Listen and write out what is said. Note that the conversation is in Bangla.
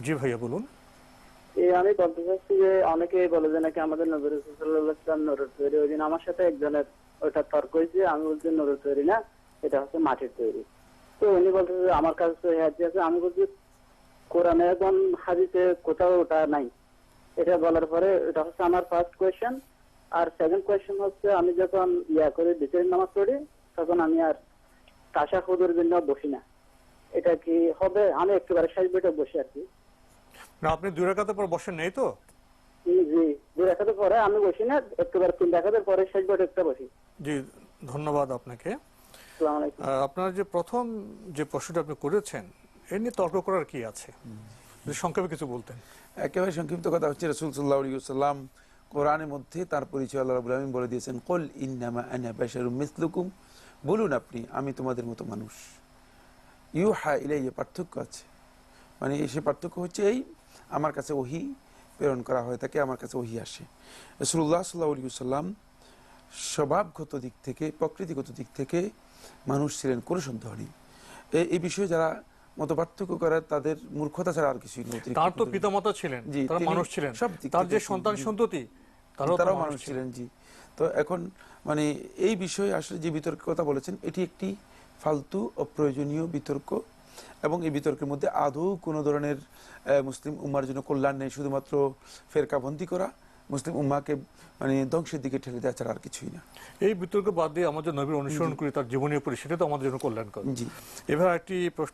জি ভাইয়া বলুন। আমি বলতে চাচ্ছি যে অনেকেই বলে যে নাকি আমাদের নবী রাসূল সাল্লাল্লাহু আলাইহি ওয়াসাল্লাম নূরের তৈরি। ওই দিন আমার সাথে একজনের ওটা তর্ক হয়েছে, আমি বলছি নূরের তৈরি না, এটা হচ্ছে মাটির তৈরি। তো উনি বলতেছে যে আমার কাছে তো হাদিস আছে। আমি বলছি কোরআনে এবং হাদিসে কোথাও ওটা নাই। এটা বলার পরে এটা হচ্ছে আমার ফার্স্ট কোয়েশ্চেন। আর সেকেন্ড কোয়েশ্চেন হচ্ছে আমি যখন করে বিচের নামাজ পড়ি তখন আমি আর তাশাহুদের জন্য বসি না। এটা কি হবে? আমি একেবারে শেষ বেটে বসি আর কি। না, আপনি 2 রাকাতের পর বসেন নাই তো? জি, 2 রাকাতের পরে আমি বসি না, একেবারে 3 রাকাতের পরে শেষ বেটে একটা বসি। জি, ধন্যবাদ আপনাকে। আসসালামু আলাইকুম। আপনার যে প্রথম যে প্রশ্নটা আপনি করেছেন এ নিয়ে তর্ক করার কি আছে, যদি সংক্ষেপে কিছু বলতেন। একেবারে সংক্ষিপ্ত কথা হচ্ছে, রাসূল সাল্লাল্লাহু আলাইহি ওয়াসাল্লাম কোরআনের মধ্যে তার পরিচয় আল্লাহ রাব্বুল আলামিন বলে দিয়েছেন, কুল ইন্নামা আনা বাশারুম মিসলুকুম, বলুন আপনি আমি তোমাদের মতো মানুষ। ইউহা ইলাইয়া, পার্থক্য আছে, মানে সে পার্থক্য হচ্ছে এই, আমার কাছে ওহী প্রেরণ করা হয় থাকে, আমার কাছে ওহী আসে। রাসূলুল্লাহ সাল্লাল্লাহু আলাইহি ওয়াসাল্লাম স্বভাবগত দিক থেকে, প্রকৃতিগত দিক থেকে মানুষ ছিলেন, কোনো সন্দেহ নেই। এই বিষয়ে যারা মত পার্থক্য করে তাদের মূর্খতা ছাড়া আর কিছুই নেই। তার তো পিতামাতা ছিলেন, জি, তারা তিনি মানুষ ছিলেন, সব দিক তার থেকে যে জি, সন্তান জি। সন্ততি তারাও মানুষ ছিলেন। জি, তো এখন মানে এই বিষয়ে আসলে যে বিতর্কের কথা বলেছেন এটি একটি ফালতু অপ্রয়োজনীয় বিতর্ক, এবং এই বিতর্কের মধ্যে আদৌ কোনো ধরনের মুসলিম উম্মার জন্য কল্যাণ নেই, শুধুমাত্র ফেরকাবন্দি করা, মুসলিম উম্মাকে মানে ধ্বংসের দিকে ঠেলে দেওয়া ছাড়া আর কিছুই না। এই বিতর্ক বাদ দিয়ে আমাদের নবীর অনুসরণ করি, তার জীবনীয় পড়ি, সেটা তো আমাদের জন্য কল্যাণকর। জি। এবার একটি প্রশ্ন